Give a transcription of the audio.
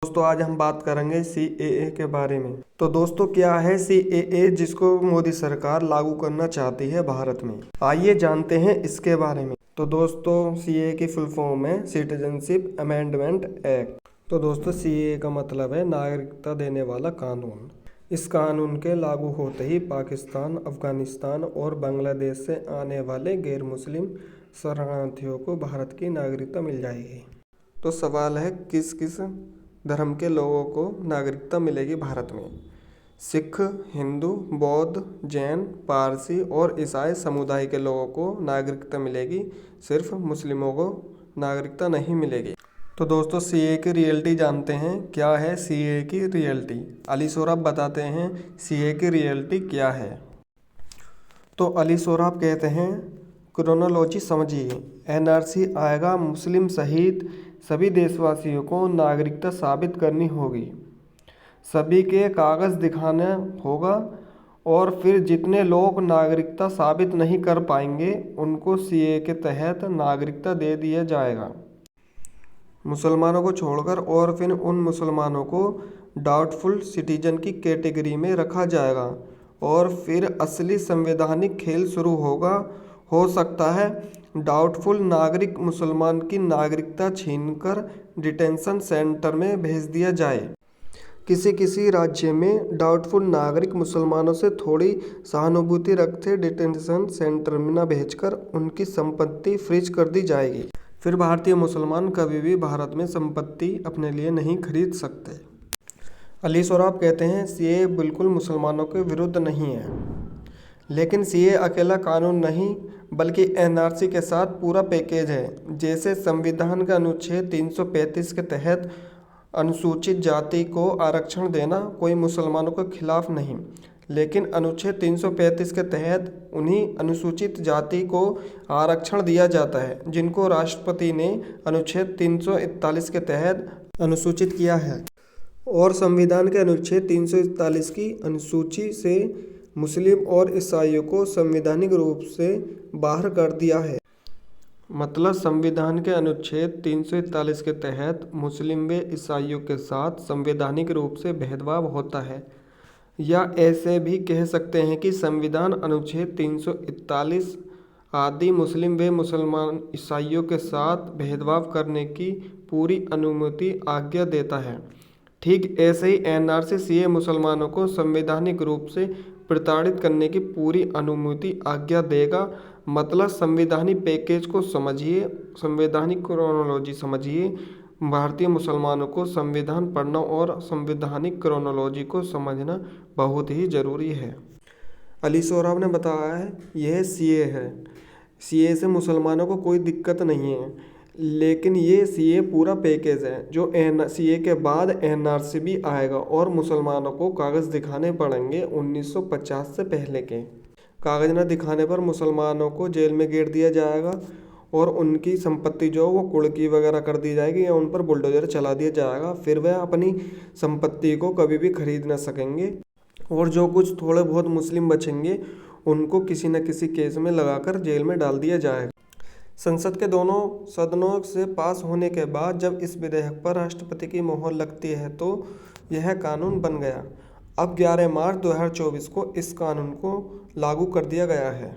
दोस्तों आज हम बात करेंगे सीएए के बारे में। तो दोस्तों क्या है सीएए जिसको मोदी सरकार लागू करना चाहती है भारत में, आइए जानते हैं इसके बारे में। तो दोस्तों सीएए की फुल फॉर्म है सिटीजनशिप अमेंडमेंट एक्ट। तो दोस्तों सीएए का मतलब है नागरिकता देने वाला कानून। इस कानून के लागू होते ही पाकिस्तान, अफगानिस्तान और बांग्लादेश से आने वाले गैर मुस्लिम शरणार्थियों को भारत की नागरिकता मिल जाएगी। तो सवाल है किस किस धर्म के लोगों को नागरिकता मिलेगी भारत में। सिख, हिंदू, बौद्ध, जैन, पारसी और ईसाई समुदाय के लोगों को नागरिकता मिलेगी, सिर्फ मुस्लिमों को नागरिकता नहीं मिलेगी। तो दोस्तों सीएए की रियलिटी जानते हैं। क्या है सीएए की रियलिटी? अली सोराब बताते हैं सीएए की रियलिटी क्या है। तो अली सोराब कहते हैं क्रोनोलॉजी समझिए। एनआरसी आएगा, मुस्लिम सहित सभी देशवासियों को नागरिकता साबित करनी होगी, सभी के कागज़ दिखाना होगा और फिर जितने लोग नागरिकता साबित नहीं कर पाएंगे उनको सीएए के तहत नागरिकता दे दिया जाएगा, मुसलमानों को छोड़कर। और फिर उन मुसलमानों को डाउटफुल सिटीजन की कैटेगरी में रखा जाएगा और फिर असली संवैधानिक खेल शुरू होगा। हो सकता है डाउटफुल नागरिक मुसलमान की नागरिकता छीनकर डिटेंशन सेंटर में भेज दिया जाए। किसी राज्य में डाउटफुल नागरिक मुसलमानों से थोड़ी सहानुभूति रखते डिटेंशन सेंटर में न भेजकर उनकी संपत्ति फ्रीज कर दी जाएगी। फिर भारतीय मुसलमान कभी भी भारत में संपत्ति अपने लिए नहीं खरीद सकते। अली सोराब कहते हैं सीएए बिल्कुल मुसलमानों के विरुद्ध नहीं है, लेकिन सीएए अकेला कानून नहीं बल्कि एनआरसी के साथ पूरा पैकेज है। जैसे संविधान का अनुच्छेद 335 के तहत अनुसूचित जाति को आरक्षण देना कोई मुसलमानों के खिलाफ नहीं, लेकिन अनुच्छेद 335 के तहत उन्हीं अनुसूचित जाति को आरक्षण दिया जाता है जिनको राष्ट्रपति ने अनुच्छेद 341 के तहत अनुसूचित किया है। और संविधान के अनुच्छेद 341 की अनुसूची से मुस्लिम और ईसाइयों को संवैधानिक रूप से बाहर कर दिया है। मतलब संविधान के अनुच्छेद 341 के तहत मुस्लिम व ईसाइयों के साथ संवैधानिक रूप से भेदभाव होता है, या ऐसे भी कह सकते हैं कि संविधान अनुच्छेद 341 आदि मुस्लिम व मुसलमान ईसाइयों के साथ भेदभाव करने की पूरी अनुमति आज्ञा देता है। ठीक ऐसे ही एनआरसी सीएए मुसलमानों को संवैधानिक रूप से प्रताड़ित करने की पूरी अनुमति आज्ञा देगा। मतलब संवैधानिक पैकेज को समझिए, संवैधानिक क्रोनोलॉजी समझिए। भारतीय मुसलमानों को संविधान पढ़ना और संवैधानिक क्रोनोलॉजी को समझना बहुत ही ज़रूरी है। अली सोराब ने बताया है यह सीएए है। सीएए से मुसलमानों को कोई दिक्कत नहीं है, लेकिन ये सीएए पूरा पैकेज है जो सीएए के बाद एनआरसी भी आएगा और मुसलमानों को कागज़ दिखाने पड़ेंगे 1950 से पहले के। कागज़ न दिखाने पर मुसलमानों को जेल में गेर दिया जाएगा और उनकी संपत्ति जो वो कुड़की वगैरह कर दी जाएगी या उन पर बुलडोजर चला दिया जाएगा। फिर वह अपनी संपत्ति को कभी भी खरीद न सकेंगे और जो कुछ थोड़े बहुत मुस्लिम बचेंगे उनको किसी न किसी केस में लगाकर जेल में डाल दिया जाएगा। संसद के दोनों सदनों से पास होने के बाद जब इस विधेयक पर राष्ट्रपति की मोहर लगती है तो यह कानून बन गया। अब 11 मार्च 2024 को इस कानून को लागू कर दिया गया है।